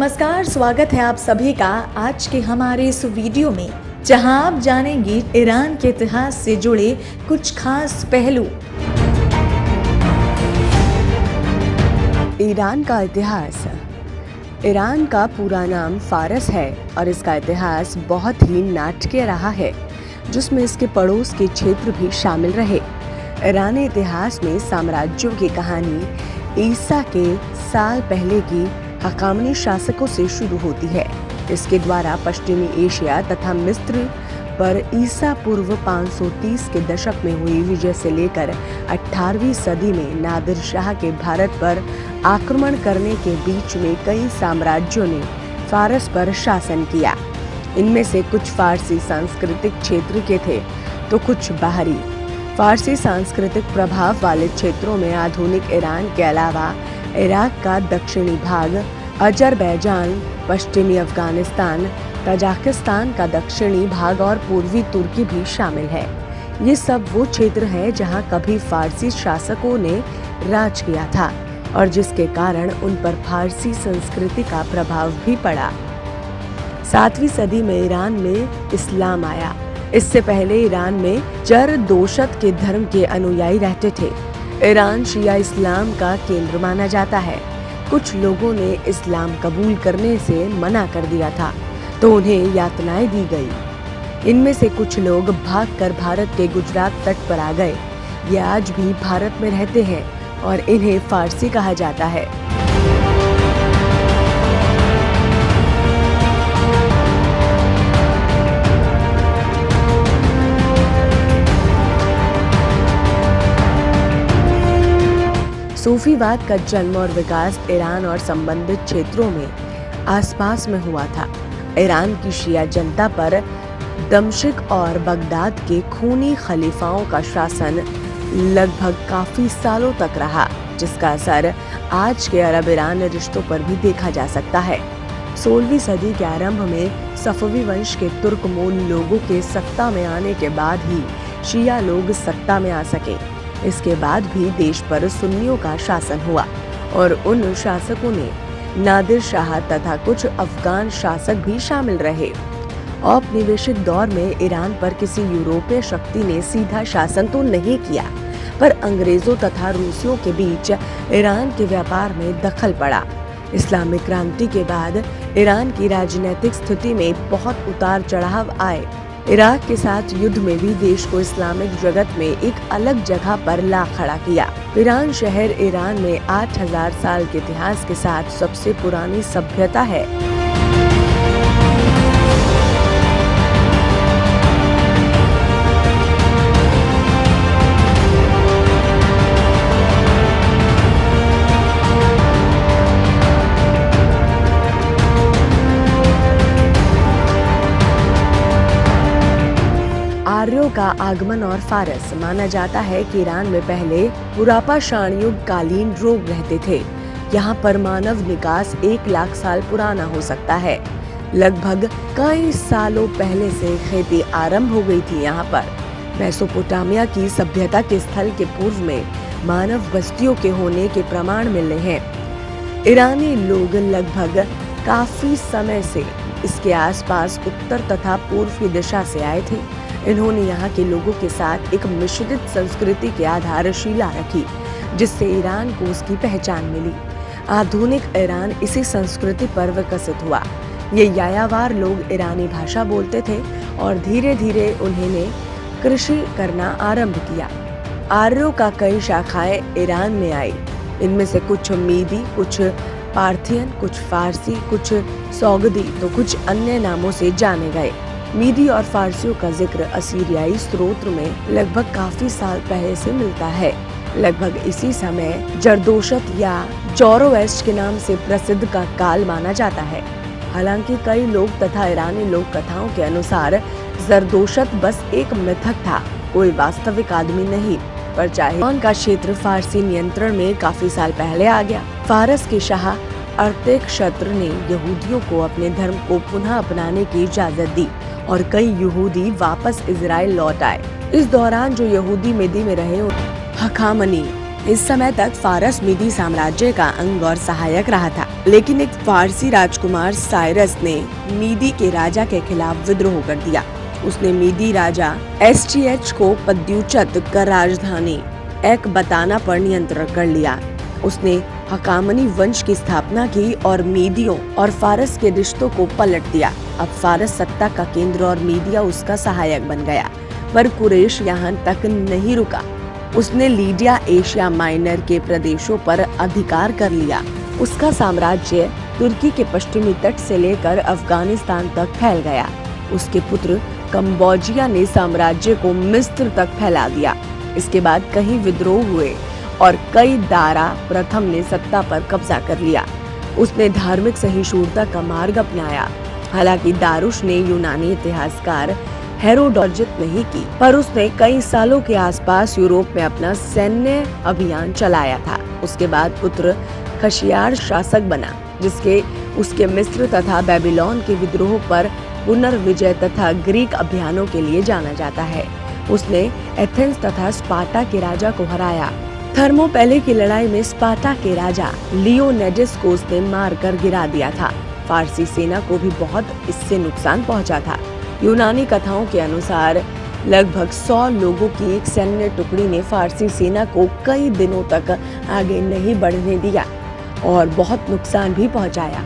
नमस्कार, स्वागत है आप सभी का आज के हमारे इस वीडियो में, जहां आप जानेंगे ईरान के इतिहास से जुड़े कुछ खास पहलू। ईरान का इतिहास। ईरान का पूरा नाम फारस है और इसका इतिहास बहुत ही नाटकीय रहा है, जिसमें इसके पड़ोस के क्षेत्र भी शामिल रहे। ईरानी इतिहास में साम्राज्यों की कहानी ईसा के साल पहले की हकामनी शासकों से शुरू होती है। इसके द्वारा पश्चिमी एशिया तथा मिस्र पर ईसा पूर्व 530 के दशक में हुई विजय से लेकर 18वीं सदी में नादिर शाह के भारत पर आक्रमण करने के बीच में कई साम्राज्यों ने फारस पर शासन किया। इनमें से कुछ फारसी सांस्कृतिक क्षेत्र के थे तो कुछ बाहरी। फारसी सांस्कृतिक प्रभाव वाले क्षेत्रों में आधुनिक ईरान के अलावा इराक का दक्षिणी भाग, अजरबैजान, पश्चिमी अफगानिस्तान, तजाकिस्तान का दक्षिणी भाग और पूर्वी तुर्की भी शामिल है। ये सब वो क्षेत्र है जहां कभी फारसी शासकों ने राज किया था और जिसके कारण उन पर फारसी संस्कृति का प्रभाव भी पड़ा। 7वीं सदी में ईरान में इस्लाम आया। इससे पहले ईरान में जरदोशत के धर्म के अनुयायी रहते थे। ईरान शिया इस्लाम का केंद्र माना जाता है। कुछ लोगों ने इस्लाम कबूल करने से मना कर दिया था तो उन्हें यातनाएं दी गई। इनमें से कुछ लोग भागकर भारत के गुजरात तट पर आ गए। ये आज भी भारत में रहते हैं और इन्हें फारसी कहा जाता है। सूफीवाद का जन्म और विकास ईरान और संबंधित क्षेत्रों में आसपास में हुआ था। ईरान की शिया जनता पर दमिश्क और बगदाद के खूनी खलीफाओं का शासन लगभग काफी सालों तक रहा, जिसका असर आज के अरब ईरान रिश्तों पर भी देखा जा सकता है। 16वीं सदी के आरंभ में सफवी वंश के तुर्क मूल लोगों के सत्ता में आने के बाद ही शिया लोग सत्ता में आ सके। इसके बाद भी देश पर सुन्नियों का शासन हुआ और उन शासकों ने नादिर शाह तथा कुछ अफगान शासक भी शामिल रहे। औपनिवेशिक दौर में ईरान पर किसी यूरोपीय शक्ति ने सीधा शासन तो नहीं किया, पर अंग्रेजों तथा रूसियों के बीच ईरान के व्यापार में दखल पड़ा। इस्लामिक क्रांति के बाद ईरान की राजनीतिक स्थिति में बहुत उतार चढ़ाव आए। इराक के साथ युद्ध में भी देश को इस्लामिक जगत में एक अलग जगह पर ला खड़ा किया। ईरान शहर ईरान में 8000 साल के इतिहास के साथ सबसे पुरानी सभ्यता है। आर्यों का आगमन और फारस। माना जाता है कि ईरान में पहले पुरापाषाण युग कालीन लोग रहते थे। यहाँ पर मानव निकास 1 लाख साल पुराना हो सकता है। लगभग कई सालों पहले से खेती आरंभ हो गई थी। यहाँ पर मेसोपोटामिया की सभ्यता के स्थल के पूर्व में मानव बस्तियों के होने के प्रमाण मिले हैं। ईरानी लोग लगभग काफी समय से इसके आसपास उत्तर तथा पूर्व की दिशा से आए थे। इन्होंने यहाँ के लोगों के साथ एक मिश्रित संस्कृति की आधारशिला रखी, जिससे ईरान को उसकी पहचान मिली। आधुनिक ईरान इसी संस्कृति पर विकसित हुआ। ये यायावर लोग ईरानी भाषा बोलते थे और धीरे धीरे उन्होंने कृषि करना आरंभ किया। आर्यों का कई शाखाएं ईरान में आई। इनमें से कुछ मीदी, कुछ पार्थियन, कुछ फारसी, कुछ सौगदी तो कुछ अन्य नामों से जाने गए। मीदी और फारसियों का जिक्र असीरियाई स्त्रोत्र में लगभग काफी साल पहले से मिलता है। लगभग इसी समय जरदोशत या जोरोएस्ट्र के नाम से प्रसिद्ध का काल माना जाता है। हालांकि कई लोग तथा ईरानी लोक कथाओं के अनुसार जरदोशत बस एक मिथक था, कोई वास्तविक आदमी नहीं। पर चाहे का क्षेत्र फारसी नियंत्रण में काफी साल पहले आ गया। फारस के शाह अर्तेक्षत्र ने यहूदियों को अपने धर्म को पुनः अपनाने की इजाजत दी और कई यहूदी वापस इजराइल लौट आए। इस दौरान जो यहूदी मेदी में रहे हखामनी इस समय तक फारस मीदी साम्राज्य का अंग और सहायक रहा था। लेकिन एक फारसी राजकुमार साइरस ने मीदी के राजा के खिलाफ विद्रोह कर दिया। उसने मीदी राजा एसटीएच को पद्युचत कर राजधानी एकबताना पर नियंत्रण कर लिया। उसने हकामनी वंश की स्थापना की और मीदियों और फारस के रिश्तों को पलट दिया। अब फारस सत्ता का केंद्र और मीडिया उसका सहायक बन गया। पर कुरैश यहाँ तक नहीं रुका। उसने लीडिया एशिया माइनर के प्रदेशों पर अधिकार कर लिया। उसका साम्राज्य तुर्की के पश्चिमी तट से लेकर अफगानिस्तान तक फैल गया। उसके पुत्र कंबोजिया ने साम्राज्य को मिस्र तक फैला दिया। इसके बाद कई विद्रोह हुए और कई दारा प्रथम ने सत्ता पर कब्जा कर लिया। उसने धार्मिक सहिष्णुता का मार्ग अपनाया। हालांकि दारुश ने यूनानी इतिहासकार हेरोडोटस नहीं की, पर उसने कई सालों के आसपास यूरोप में अपना सैन्य अभियान चलाया था। उसके बाद पुत्र खशियार शासक बना, जिसके उसके मिस्र तथा बेबीलोन के विद्रोह पर पुनर्विजय तथा ग्रीक अभियानों के लिए जाना जाता है। उसने एथेंस तथा स्पार्टा के राजा को हराया। थर्मोपैले की लड़ाई में स्पार्टा के राजा लियोनेडिस को उसने मारकर गिरा दिया था। फारसी सेना को भी बहुत इससे नुकसान पहुंचा था। यूनानी कथाओं के अनुसार लगभग 100 लोगों की एक सैन्य टुकड़ी ने फारसी सेना को कई दिनों तक आगे नहीं बढ़ने दिया और बहुत नुकसान भी पहुंचाया।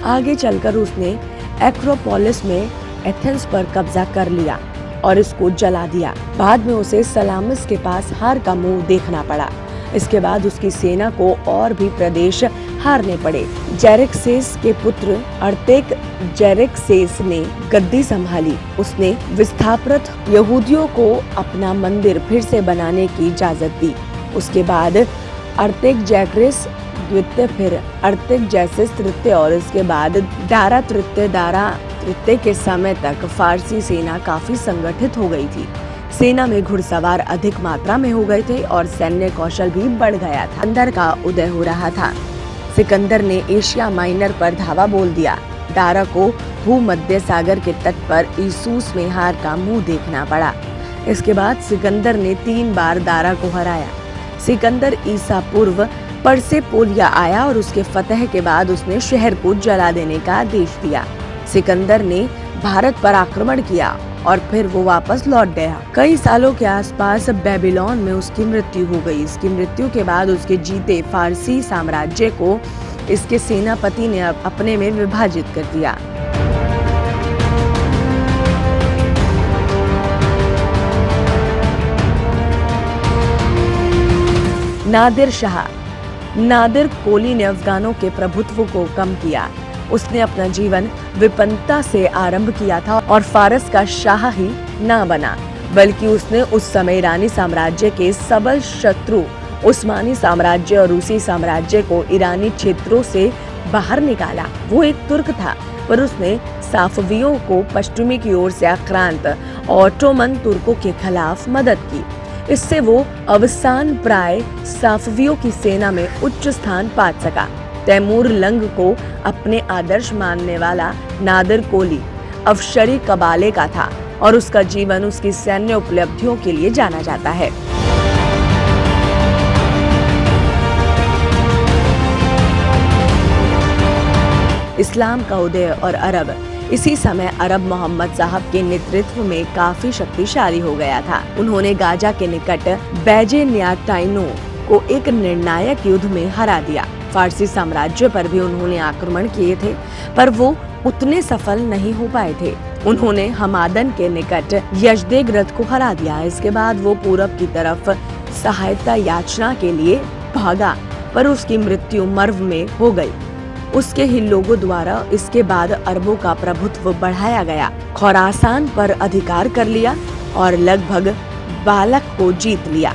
आगे चलकर उसने एक्रोपोलिस में एथेंस पर कब्जा कर लिया और इसको जला दिया। बाद में उसे सलामिस के पास हार का मुंह देखना पड़ा। इसके बाद उसकी सेना को और भी प्रदेश हारने पड़े। जेरेक्सेस के पुत्र अर्तेकजेरेक्सेस ने गद्दी संभाली। उसने विस्थापित यहूदियों को अपना मंदिर फिर से बनाने की इजाजत दी। उसके बाद अर्तेकजेरेक्सेस द्वितीय, फिर अर्तेकजेरेक्सेस तृतीय और इसके बाद दारा तृतीय के समय तक फारसी सेना काफी संगठित हो गई थी। सेना में घुड़सवार अधिक मात्रा में हो गए थे और सैन्य कौशल भी बढ़ गया था। सिकंदर का उदय हो रहा था। सिकंदर ने एशिया माइनर पर धावा बोल दिया। दारा को भूमध्य सागर के तट पर इसूस में हार का मुंह देखना पड़ा। इसके बाद सिकंदर ने 3 बार दारा को हराया। सिकंदर ईसा पूर्व परसेपोलिया आया और उसके फतह के बाद उसने शहर को जला देने का आदेश दिया। सिकंदर ने भारत पर आक्रमण किया और फिर वो वापस लौट गया। कई सालों के आसपास बेबीलोन में उसकी मृत्यु हो गई। इसकी मृत्यु के बाद उसके जीते फारसी साम्राज्य को इसके सेनापति ने अपने में विभाजित कर दिया। नादिर शाह। नादिर कोली ने अफगानों के प्रभुत्व को कम किया। उसने अपना जीवन विपन्नता से आरंभ किया था और फारस का शाह ही ना बना, बल्कि उसने उस समय ईरानी साम्राज्य के सबल शत्रु उस्मानी साम्राज्य और रूसी साम्राज्य को ईरानी क्षेत्रों से बाहर निकाला। वो एक तुर्क था, पर उसने साफवियों को पश्चिमी की ओर से आक्रांत ऑटोमन तुर्कों के खिलाफ मदद की। इससे वो अवसान प्राय साफवियों की सेना में उच्च स्थान पा सका। तैमूर लंग को अपने आदर्श मानने वाला नादिर कोली अफशरी कबाले का था और उसका जीवन उसकी सैन्य उपलब्धियों के लिए जाना जाता है। इस्लाम का उदय और अरब। इसी समय अरब मोहम्मद साहब के नेतृत्व में काफी शक्तिशाली हो गया था। उन्होंने गाजा के निकट बैजेनियाटाइनो को एक निर्णायक युद्ध में हरा दिया। फारसी साम्राज्य पर भी उन्होंने आक्रमण किए थे, पर वो उतने सफल नहीं हो पाए थे। उन्होंने हमादन के निकट यजदेग्रद को हरा दिया। इसके बाद वो पूरब की तरफ सहायता याचना के लिए भागा, पर उसकी मृत्यु मर्व में हो गई। उसके ही लोगों द्वारा इसके बाद अरबों का प्रभुत्व बढ़ाया गया। खुरासान पर अधिकार कर लिया और लगभग बालक को जीत लिया।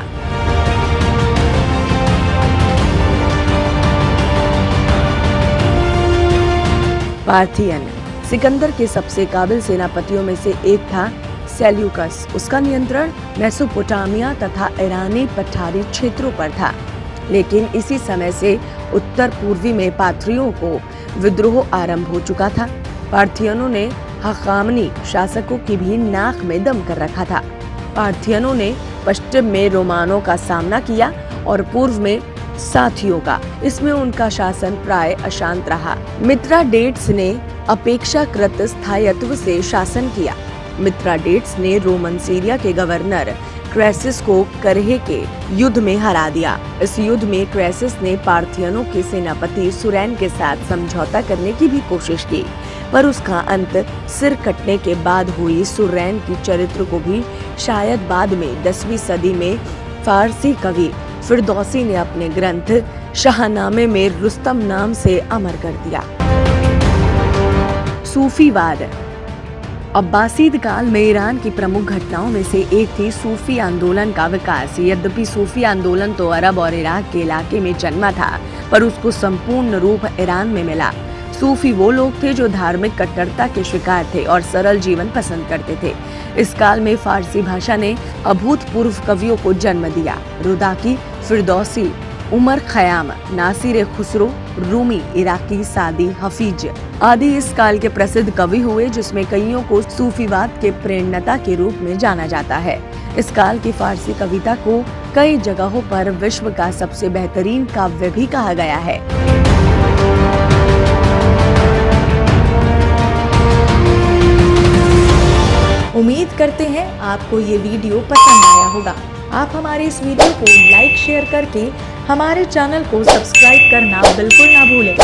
पार्थियन। सिकंदर के सबसे काबिल सेनापतियों में से एक था सेल्यूकस। उसका नियंत्रण मेसोपोटामिया तथा ईरानी पठारी क्षेत्रों पर था, लेकिन इसी समय से उत्तर पूर्वी में पार्थियों को विद्रोह आरंभ हो चुका था। पार्थियनों ने हकामनी शासकों की भी नाक में दम कर रखा था। पार्थियनों ने पश्चिम में रोमानों का सामना किया और पूर्व में साथियों का। इसमें उनका शासन प्राय अशांत रहा। मिथ्राडेट्स ने अपेक्षाकृत स्थायित्व से शासन किया। मिथ्राडेट्स ने रोमन सीरिया के गवर्नर क्रेसिस को करहे के युद्ध में हरा दिया। इस युद्ध में क्रेसिस ने पार्थियनों के सेनापति सुरैन के साथ समझौता करने की भी कोशिश की, पर उसका अंत सिर कटने के बाद हुई। सुरैन की चरित्र को भी शायद बाद में 10वीं सदी में फारसी कवि फिरदौसी ने अपने ग्रंथ शाहनामे में रुस्तम नाम से अमर कर दिया। सूफीवाद। अब्बासीद काल में ईरान की प्रमुख घटनाओं में से एक थी सूफी आंदोलन का विकास। यद्यपि सूफी आंदोलन तो अरब और इराक के इलाके में जन्मा था, पर उसको संपूर्ण रूप ईरान में मिला। सूफी वो लोग थे जो धार्मिक कट्टरता के शिकार थे और सरल जीवन पसंद करते थे। इस काल में फारसी भाषा ने अभूतपूर्व कवियों को जन्म दिया। रुदाकी, फिरदौसी, उमर खयाम, नासिर खुसरो, रूमी, इराकी, सादी, हफीज आदि इस काल के प्रसिद्ध कवि हुए, जिसमें कईयों को सूफीवाद के प्रेरणता के रूप में जाना जाता है। इस काल की फारसी कविता को कई जगहों पर विश्व का सबसे बेहतरीन काव्य भी कहा गया है। उम्मीद करते हैं आपको ये वीडियो पसंद आया होगा। आप हमारे इस वीडियो को लाइक शेयर करके हमारे चैनल को सब्सक्राइब करना बिल्कुल ना भूलें।